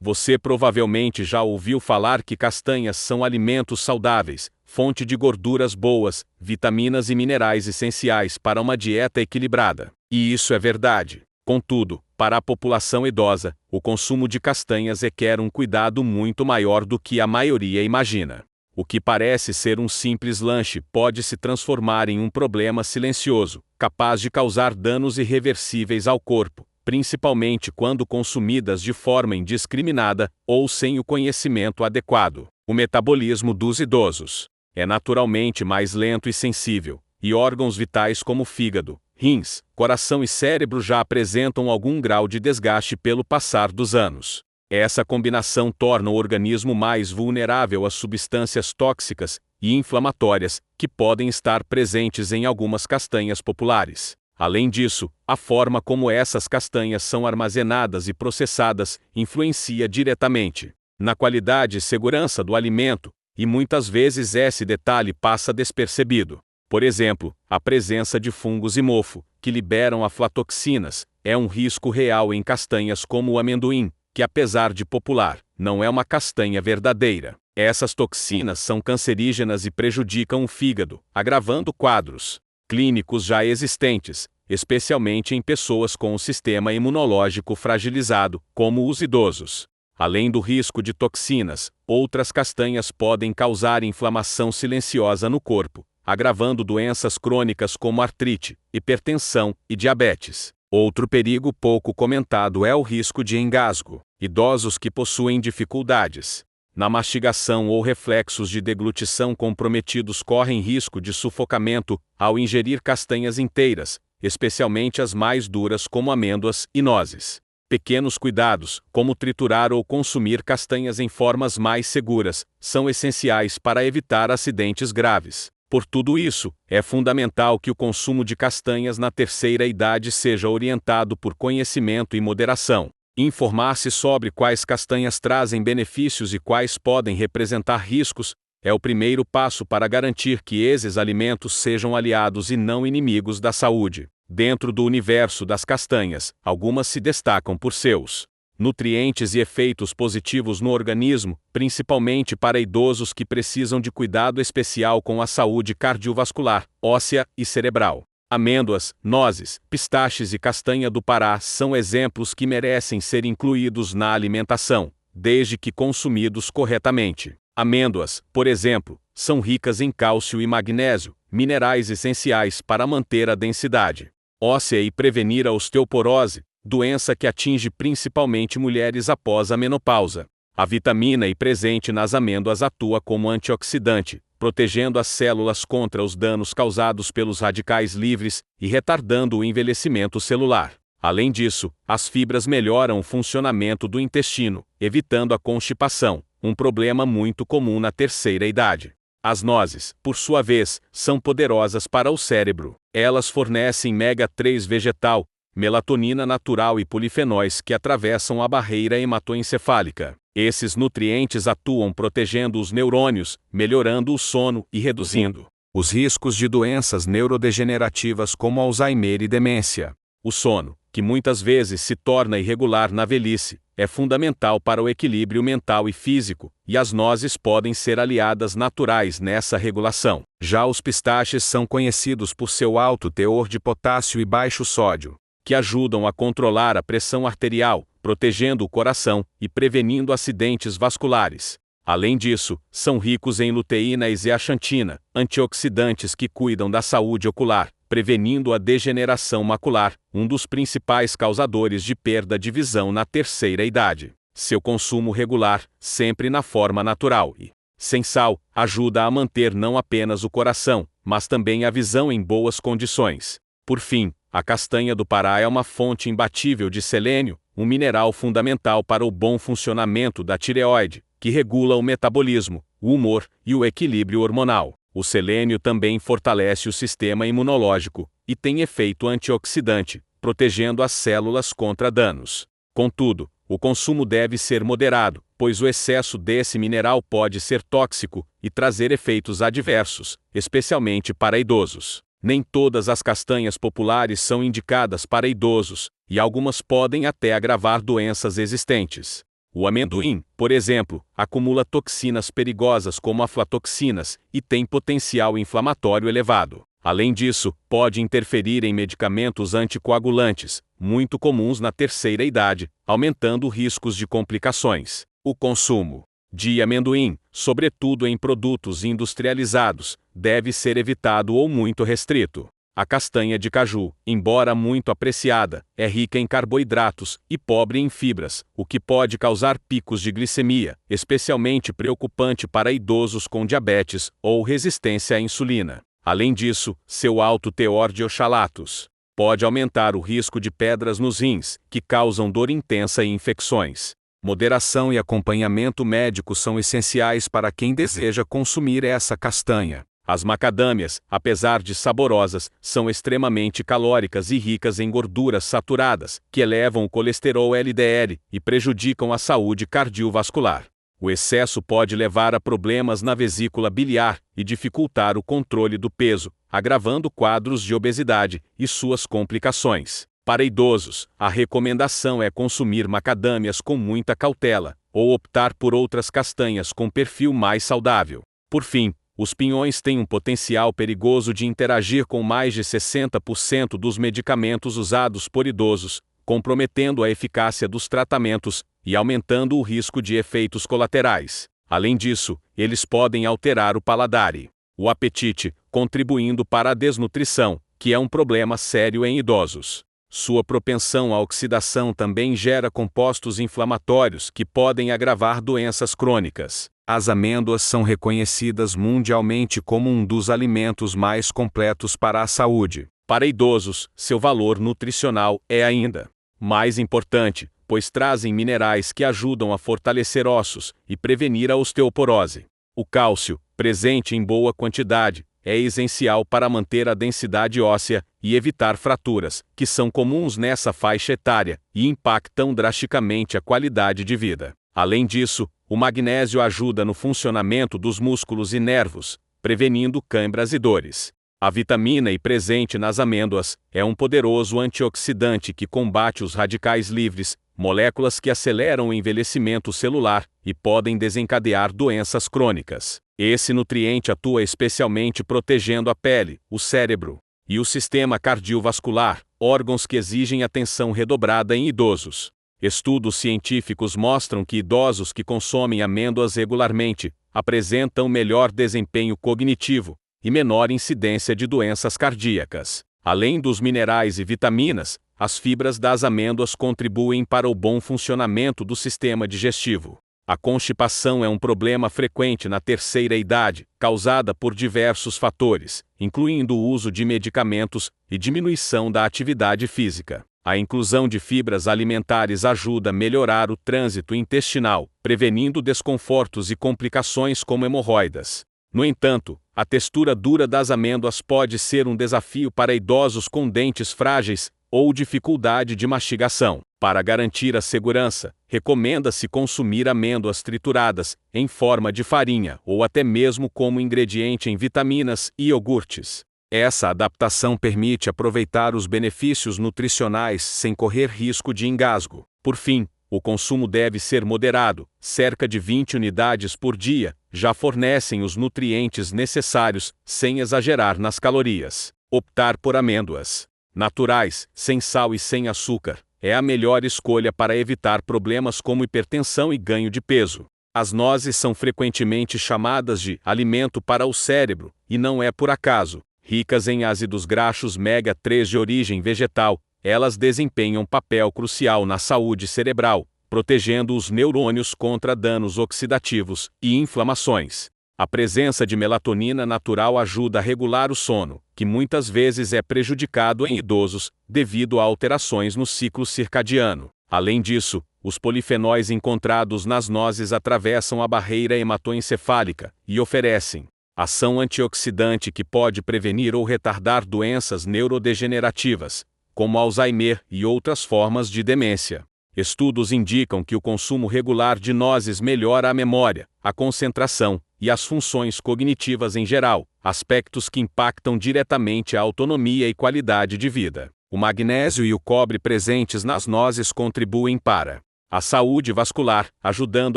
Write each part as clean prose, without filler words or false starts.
Você provavelmente já ouviu falar que castanhas são alimentos saudáveis, fonte de gorduras boas, vitaminas e minerais essenciais para uma dieta equilibrada. E isso é verdade. Contudo, para a população idosa, o consumo de castanhas requer um cuidado muito maior do que a maioria imagina. O que parece ser um simples lanche pode se transformar em um problema silencioso, capaz de causar danos irreversíveis ao corpo, principalmente quando consumidas de forma indiscriminada ou sem o conhecimento adequado. O metabolismo dos idosos é naturalmente mais lento e sensível, e órgãos vitais como fígado, rins, coração e cérebro já apresentam algum grau de desgaste pelo passar dos anos. Essa combinação torna o organismo mais vulnerável a substâncias tóxicas e inflamatórias que podem estar presentes em algumas castanhas populares. Além disso, a forma como essas castanhas são armazenadas e processadas influencia diretamente na qualidade e segurança do alimento, e muitas vezes esse detalhe passa despercebido. Por exemplo, a presença de fungos e mofo, que liberam aflatoxinas, é um risco real em castanhas como o amendoim, que apesar de popular, não é uma castanha verdadeira. Essas toxinas são cancerígenas e prejudicam o fígado, agravando quadros clínicos já existentes, especialmente em pessoas com o sistema imunológico fragilizado, como os idosos. Além do risco de toxinas, outras castanhas podem causar inflamação silenciosa no corpo, agravando doenças crônicas como artrite, hipertensão e diabetes. Outro perigo pouco comentado é o risco de engasgo. Idosos que possuem dificuldades na mastigação ou reflexos de deglutição comprometidos correm risco de sufocamento ao ingerir castanhas inteiras, especialmente as mais duras como amêndoas e nozes. Pequenos cuidados, como triturar ou consumir castanhas em formas mais seguras, são essenciais para evitar acidentes graves. Por tudo isso, é fundamental que o consumo de castanhas na terceira idade seja orientado por conhecimento e moderação. Informar-se sobre quais castanhas trazem benefícios e quais podem representar riscos é o primeiro passo para garantir que esses alimentos sejam aliados e não inimigos da saúde. Dentro do universo das castanhas, algumas se destacam por seus nutrientes e efeitos positivos no organismo, principalmente para idosos que precisam de cuidado especial com a saúde cardiovascular, óssea e cerebral. Amêndoas, nozes, pistaches e castanha do Pará são exemplos que merecem ser incluídos na alimentação, desde que consumidos corretamente. Amêndoas, por exemplo, são ricas em cálcio e magnésio, minerais essenciais para manter a densidade óssea e prevenir a osteoporose, doença que atinge principalmente mulheres após a menopausa. A vitamina E presente nas amêndoas atua como antioxidante, protegendo as células contra os danos causados pelos radicais livres e retardando o envelhecimento celular. Além disso, as fibras melhoram o funcionamento do intestino, evitando a constipação, um problema muito comum na terceira idade. As nozes, por sua vez, são poderosas para o cérebro. Elas fornecem ômega-3 vegetal, melatonina natural e polifenóis que atravessam a barreira hematoencefálica. Esses nutrientes atuam protegendo os neurônios, melhorando o sono e reduzindo os riscos de doenças neurodegenerativas como Alzheimer e demência. O sono, que muitas vezes se torna irregular na velhice, é fundamental para o equilíbrio mental e físico, e as nozes podem ser aliadas naturais nessa regulação. Já os pistaches são conhecidos por seu alto teor de potássio e baixo sódio, que ajudam a controlar a pressão arterial, protegendo o coração e prevenindo acidentes vasculares. Além disso, são ricos em luteína e zeaxantina, antioxidantes que cuidam da saúde ocular, prevenindo a degeneração macular, um dos principais causadores de perda de visão na terceira idade. Seu consumo regular, sempre na forma natural e sem sal, ajuda a manter não apenas o coração, mas também a visão em boas condições. Por fim, a castanha do Pará é uma fonte imbatível de selênio, um mineral fundamental para o bom funcionamento da tireoide, que regula o metabolismo, o humor e o equilíbrio hormonal. O selênio também fortalece o sistema imunológico e tem efeito antioxidante, protegendo as células contra danos. Contudo, o consumo deve ser moderado, pois o excesso desse mineral pode ser tóxico e trazer efeitos adversos, especialmente para idosos. Nem todas as castanhas populares são indicadas para idosos, e algumas podem até agravar doenças existentes. O amendoim, por exemplo, acumula toxinas perigosas como aflatoxinas e tem potencial inflamatório elevado. Além disso, pode interferir em medicamentos anticoagulantes, muito comuns na terceira idade, aumentando riscos de complicações. O consumo de amendoim, sobretudo em produtos industrializados, deve ser evitado ou muito restrito. A castanha de caju, embora muito apreciada, é rica em carboidratos e pobre em fibras, o que pode causar picos de glicemia, especialmente preocupante para idosos com diabetes ou resistência à insulina. Além disso, seu alto teor de oxalatos pode aumentar o risco de pedras nos rins, que causam dor intensa e infecções. Moderação e acompanhamento médico são essenciais para quem deseja consumir essa castanha. As macadâmias, apesar de saborosas, são extremamente calóricas e ricas em gorduras saturadas, que elevam o colesterol LDL e prejudicam a saúde cardiovascular. O excesso pode levar a problemas na vesícula biliar e dificultar o controle do peso, agravando quadros de obesidade e suas complicações. Para idosos, a recomendação é consumir macadâmias com muita cautela, ou optar por outras castanhas com perfil mais saudável. Por fim, os pinhões têm um potencial perigoso de interagir com mais de 60% dos medicamentos usados por idosos, comprometendo a eficácia dos tratamentos e aumentando o risco de efeitos colaterais. Além disso, eles podem alterar o paladar e o apetite, contribuindo para a desnutrição, que é um problema sério em idosos. Sua propensão à oxidação também gera compostos inflamatórios que podem agravar doenças crônicas. As amêndoas são reconhecidas mundialmente como um dos alimentos mais completos para a saúde. Para idosos, seu valor nutricional é ainda mais importante, pois trazem minerais que ajudam a fortalecer ossos e prevenir a osteoporose. O cálcio, presente em boa quantidade, é essencial para manter a densidade óssea e evitar fraturas, que são comuns nessa faixa etária e impactam drasticamente a qualidade de vida. Além disso, o magnésio ajuda no funcionamento dos músculos e nervos, prevenindo câimbras e dores. A vitamina E presente nas amêndoas é um poderoso antioxidante que combate os radicais livres, moléculas que aceleram o envelhecimento celular e podem desencadear doenças crônicas. Esse nutriente atua especialmente protegendo a pele, o cérebro e o sistema cardiovascular, órgãos que exigem atenção redobrada em idosos. Estudos científicos mostram que idosos que consomem amêndoas regularmente apresentam melhor desempenho cognitivo e menor incidência de doenças cardíacas. Além dos minerais e vitaminas, as fibras das amêndoas contribuem para o bom funcionamento do sistema digestivo. A constipação é um problema frequente na terceira idade, causada por diversos fatores, incluindo o uso de medicamentos e diminuição da atividade física. A inclusão de fibras alimentares ajuda a melhorar o trânsito intestinal, prevenindo desconfortos e complicações como hemorroidas. No entanto, a textura dura das amêndoas pode ser um desafio para idosos com dentes frágeis ou dificuldade de mastigação. Para garantir a segurança, recomenda-se consumir amêndoas trituradas, em forma de farinha ou até mesmo como ingrediente em vitaminas e iogurtes. Essa adaptação permite aproveitar os benefícios nutricionais sem correr risco de engasgo. Por fim, o consumo deve ser moderado, cerca de 20 unidades por dia já fornecem os nutrientes necessários, sem exagerar nas calorias. Optar por amêndoas naturais, sem sal e sem açúcar, é a melhor escolha para evitar problemas como hipertensão e ganho de peso. As nozes são frequentemente chamadas de alimento para o cérebro, e não é por acaso. Ricas em ácidos graxos ômega-3 de origem vegetal, elas desempenham papel crucial na saúde cerebral, protegendo os neurônios contra danos oxidativos e inflamações. A presença de melatonina natural ajuda a regular o sono, que muitas vezes é prejudicado em idosos devido a alterações no ciclo circadiano. Além disso, os polifenóis encontrados nas nozes atravessam a barreira hematoencefálica e oferecem ação antioxidante que pode prevenir ou retardar doenças neurodegenerativas, como Alzheimer e outras formas de demência. Estudos indicam que o consumo regular de nozes melhora a memória, a concentração e as funções cognitivas em geral, aspectos que impactam diretamente a autonomia e qualidade de vida. O magnésio e o cobre presentes nas nozes contribuem para A saúde vascular, ajudando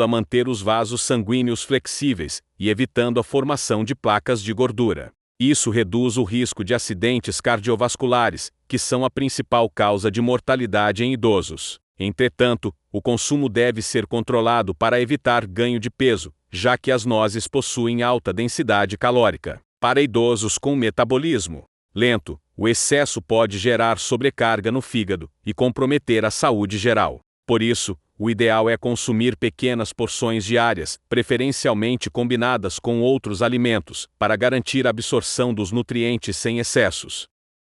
a manter os vasos sanguíneos flexíveis e evitando a formação de placas de gordura. Isso reduz o risco de acidentes cardiovasculares, que são a principal causa de mortalidade em idosos. Entretanto, o consumo deve ser controlado para evitar ganho de peso, já que as nozes possuem alta densidade calórica. Para idosos com metabolismo lento, o excesso pode gerar sobrecarga no fígado e comprometer a saúde geral. Por isso, o ideal é consumir pequenas porções diárias, preferencialmente combinadas com outros alimentos, para garantir a absorção dos nutrientes sem excessos.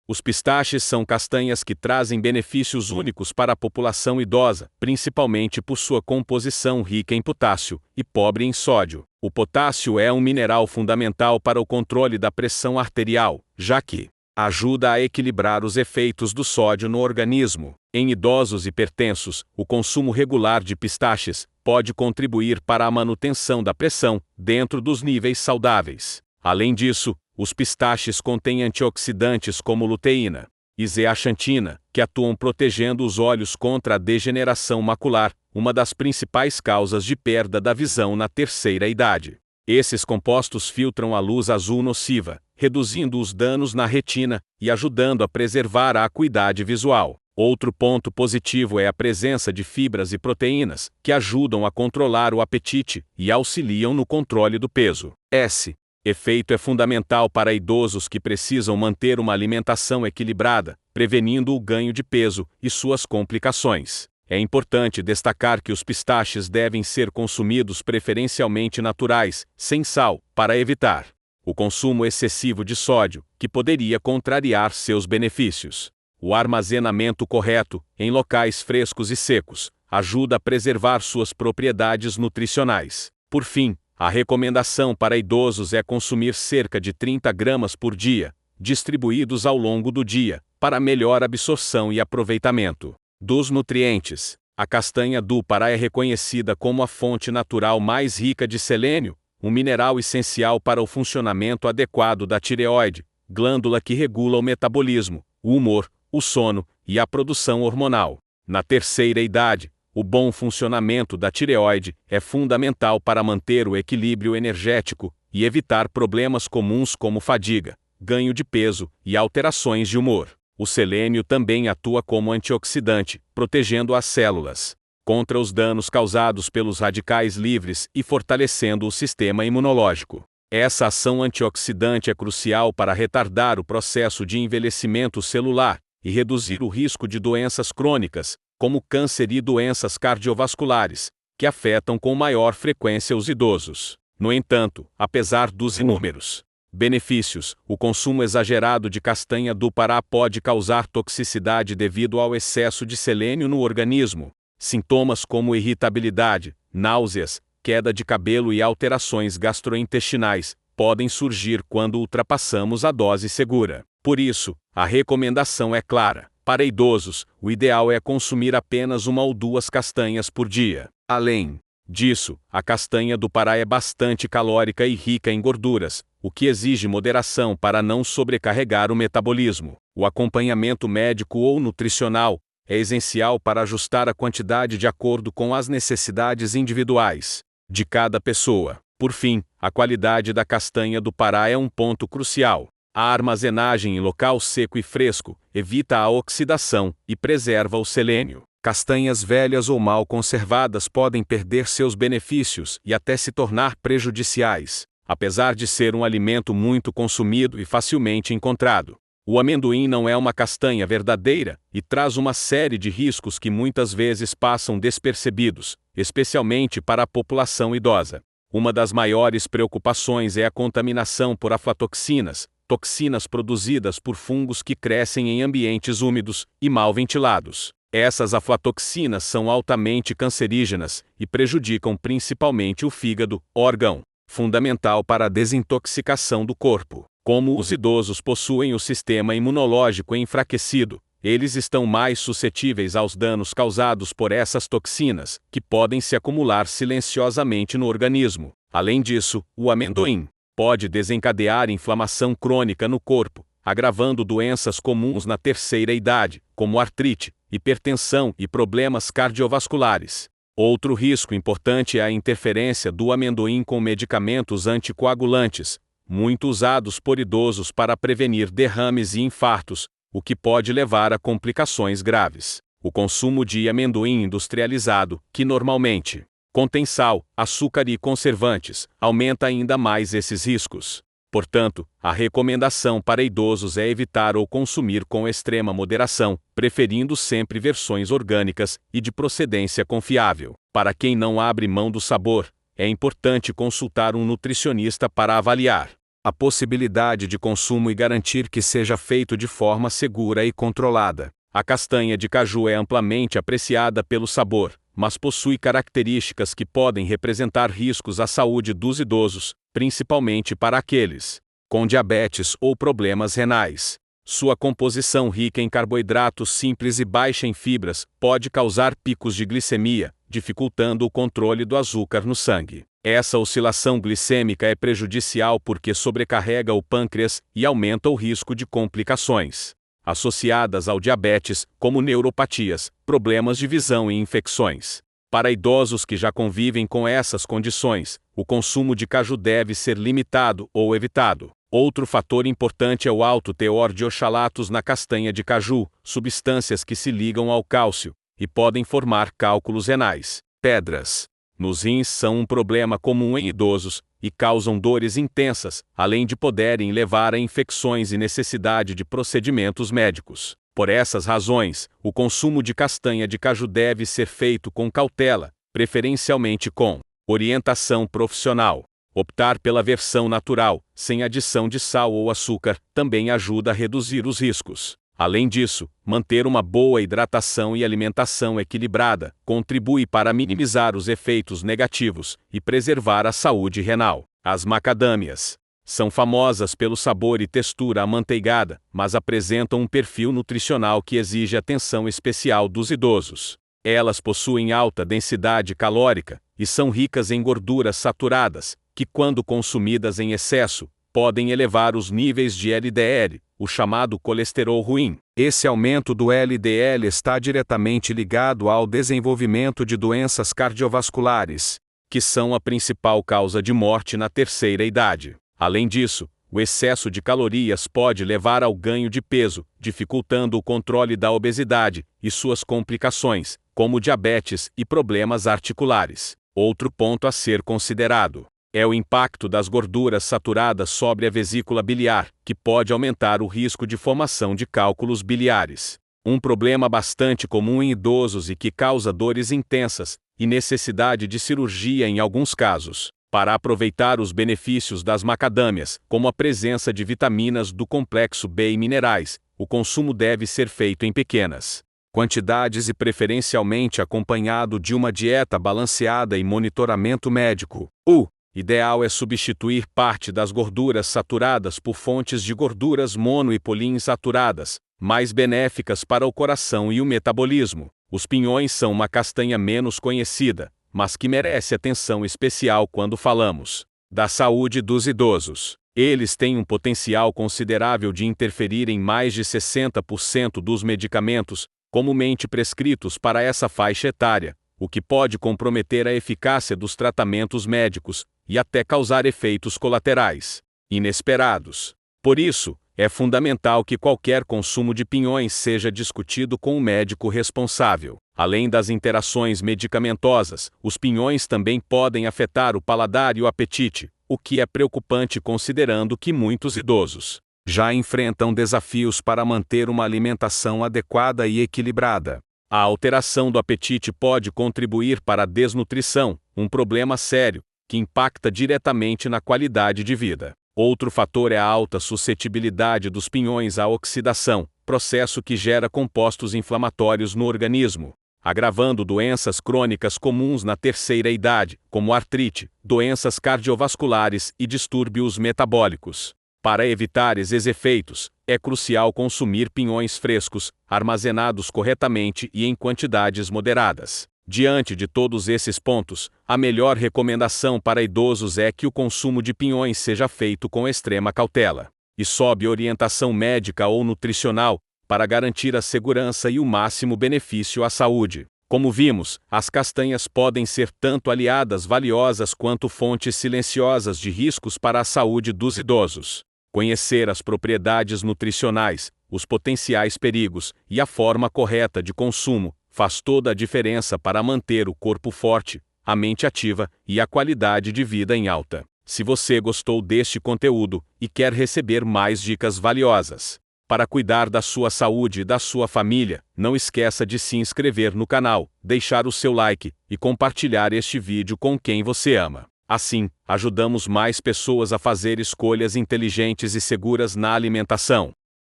Os pistaches são castanhas que trazem benefícios únicos para a população idosa, principalmente por sua composição rica em potássio e pobre em sódio. O potássio é um mineral fundamental para o controle da pressão arterial, já que ajuda a equilibrar os efeitos do sódio no organismo. Em idosos hipertensos, o consumo regular de pistaches pode contribuir para a manutenção da pressão dentro dos níveis saudáveis. Além disso, os pistaches contêm antioxidantes como luteína e zeaxantina, que atuam protegendo os olhos contra a degeneração macular, uma das principais causas de perda da visão na terceira idade. Esses compostos filtram a luz azul nociva, reduzindo os danos na retina e ajudando a preservar a acuidade visual. Outro ponto positivo é a presença de fibras e proteínas, que ajudam a controlar o apetite e auxiliam no controle do peso. Esse efeito é fundamental para idosos que precisam manter uma alimentação equilibrada, prevenindo o ganho de peso e suas complicações. É importante destacar que os pistaches devem ser consumidos preferencialmente naturais, sem sal, para evitar o consumo excessivo de sódio, que poderia contrariar seus benefícios. O armazenamento correto, em locais frescos e secos, ajuda a preservar suas propriedades nutricionais. Por fim, a recomendação para idosos é consumir cerca de 30 gramas por dia, distribuídos ao longo do dia, para melhor absorção e aproveitamento dos nutrientes. A castanha do Pará é reconhecida como a fonte natural mais rica de selênio, um mineral essencial para o funcionamento adequado da tireoide, glândula que regula o metabolismo, o humor, o sono e a produção hormonal. Na terceira idade, o bom funcionamento da tireoide é fundamental para manter o equilíbrio energético e evitar problemas comuns como fadiga, ganho de peso e alterações de humor. O selênio também atua como antioxidante, protegendo as células contra os danos causados pelos radicais livres e fortalecendo o sistema imunológico. Essa ação antioxidante é crucial para retardar o processo de envelhecimento celular e reduzir o risco de doenças crônicas, como câncer e doenças cardiovasculares, que afetam com maior frequência os idosos. No entanto, apesar dos inúmeros benefícios, o consumo exagerado de castanha do Pará pode causar toxicidade devido ao excesso de selênio no organismo. Sintomas como irritabilidade, náuseas, queda de cabelo e alterações gastrointestinais podem surgir quando ultrapassamos a dose segura. Por isso, a recomendação é clara. Para idosos, o ideal é consumir apenas 1 ou 2 castanhas por dia. Além disso, a castanha do Pará é bastante calórica e rica em gorduras, o que exige moderação para não sobrecarregar o metabolismo. O acompanhamento médico ou nutricional é essencial para ajustar a quantidade de acordo com as necessidades individuais de cada pessoa. Por fim, a qualidade da castanha do Pará é um ponto crucial. A armazenagem em local seco e fresco evita a oxidação e preserva o selênio. Castanhas velhas ou mal conservadas podem perder seus benefícios e até se tornar prejudiciais, apesar de ser um alimento muito consumido e facilmente encontrado. O amendoim não é uma castanha verdadeira e traz uma série de riscos que muitas vezes passam despercebidos, especialmente para a população idosa. Uma das maiores preocupações é a contaminação por aflatoxinas, toxinas produzidas por fungos que crescem em ambientes úmidos e mal ventilados. Essas aflatoxinas são altamente cancerígenas e prejudicam principalmente o fígado, órgão fundamental para a desintoxicação do corpo. Como os idosos possuem o sistema imunológico enfraquecido, eles estão mais suscetíveis aos danos causados por essas toxinas, que podem se acumular silenciosamente no organismo. Além disso, o amendoim pode desencadear inflamação crônica no corpo, agravando doenças comuns na terceira idade, como artrite, hipertensão e problemas cardiovasculares. Outro risco importante é a interferência do amendoim com medicamentos anticoagulantes, muito usados por idosos para prevenir derrames e infartos, o que pode levar a complicações graves. O consumo de amendoim industrializado, que normalmente contém sal, açúcar e conservantes, aumenta ainda mais esses riscos. Portanto, a recomendação para idosos é evitar ou consumir com extrema moderação, preferindo sempre versões orgânicas e de procedência confiável. Para quem não abre mão do sabor, é importante consultar um nutricionista para avaliar a possibilidade de consumo e garantir que seja feito de forma segura e controlada. A castanha de caju é amplamente apreciada pelo sabor, mas possui características que podem representar riscos à saúde dos idosos, principalmente para aqueles com diabetes ou problemas renais. Sua composição rica em carboidratos simples e baixa em fibras pode causar picos de glicemia, dificultando o controle do açúcar no sangue. Essa oscilação glicêmica é prejudicial porque sobrecarrega o pâncreas e aumenta o risco de complicações associadas ao diabetes, como neuropatias, problemas de visão e infecções. Para idosos que já convivem com essas condições, o consumo de caju deve ser limitado ou evitado. Outro fator importante é o alto teor de oxalatos na castanha de caju, substâncias que se ligam ao cálcio e podem formar cálculos renais. Pedras nos rins são um problema comum em idosos e causam dores intensas, além de poderem levar a infecções e necessidade de procedimentos médicos. Por essas razões, o consumo de castanha de caju deve ser feito com cautela, preferencialmente com orientação profissional. Optar pela versão natural, sem adição de sal ou açúcar, também ajuda a reduzir os riscos. Além disso, manter uma boa hidratação e alimentação equilibrada contribui para minimizar os efeitos negativos e preservar a saúde renal. As macadâmias são famosas pelo sabor e textura amanteigada, mas apresentam um perfil nutricional que exige atenção especial dos idosos. Elas possuem alta densidade calórica e são ricas em gorduras saturadas, que, quando consumidas em excesso, podem elevar os níveis de LDL, o chamado colesterol ruim. Esse aumento do LDL está diretamente ligado ao desenvolvimento de doenças cardiovasculares, que são a principal causa de morte na terceira idade. Além disso, o excesso de calorias pode levar ao ganho de peso, dificultando o controle da obesidade e suas complicações, como diabetes e problemas articulares. Outro ponto a ser considerado é o impacto das gorduras saturadas sobre a vesícula biliar, que pode aumentar o risco de formação de cálculos biliares. Um problema bastante comum em idosos e que causa dores intensas e necessidade de cirurgia em alguns casos. Para aproveitar os benefícios das macadâmias, como a presença de vitaminas do complexo B e minerais, o consumo deve ser feito em pequenas quantidades e preferencialmente acompanhado de uma dieta balanceada e monitoramento médico. O ideal é substituir parte das gorduras saturadas por fontes de gorduras mono e poliinsaturadas, mais benéficas para o coração e o metabolismo. Os pinhões são uma castanha menos conhecida, mas que merece atenção especial quando falamos da saúde dos idosos. Eles têm um potencial considerável de interferir em mais de 60% dos medicamentos comumente prescritos para essa faixa etária, o que pode comprometer a eficácia dos tratamentos médicos e até causar efeitos colaterais inesperados. Por isso, é fundamental que qualquer consumo de pinhões seja discutido com o médico responsável. Além das interações medicamentosas, os pinhões também podem afetar o paladar e o apetite, o que é preocupante considerando que muitos idosos já enfrentam desafios para manter uma alimentação adequada e equilibrada. A alteração do apetite pode contribuir para a desnutrição, um problema sério, que impacta diretamente na qualidade de vida. Outro fator é a alta suscetibilidade dos pinhões à oxidação, processo que gera compostos inflamatórios no organismo, agravando doenças crônicas comuns na terceira idade, como artrite, doenças cardiovasculares e distúrbios metabólicos. Para evitar esses efeitos, é crucial consumir pinhões frescos, armazenados corretamente e em quantidades moderadas. Diante de todos esses pontos, a melhor recomendação para idosos é que o consumo de pinhões seja feito com extrema cautela e sob orientação médica ou nutricional, para garantir a segurança e o máximo benefício à saúde. Como vimos, as castanhas podem ser tanto aliadas valiosas quanto fontes silenciosas de riscos para a saúde dos idosos. Conhecer as propriedades nutricionais, os potenciais perigos e a forma correta de consumo faz toda a diferença para manter o corpo forte, a mente ativa e a qualidade de vida em alta. Se você gostou deste conteúdo e quer receber mais dicas valiosas para cuidar da sua saúde e da sua família, não esqueça de se inscrever no canal, deixar o seu like e compartilhar este vídeo com quem você ama. Assim, ajudamos mais pessoas a fazer escolhas inteligentes e seguras na alimentação.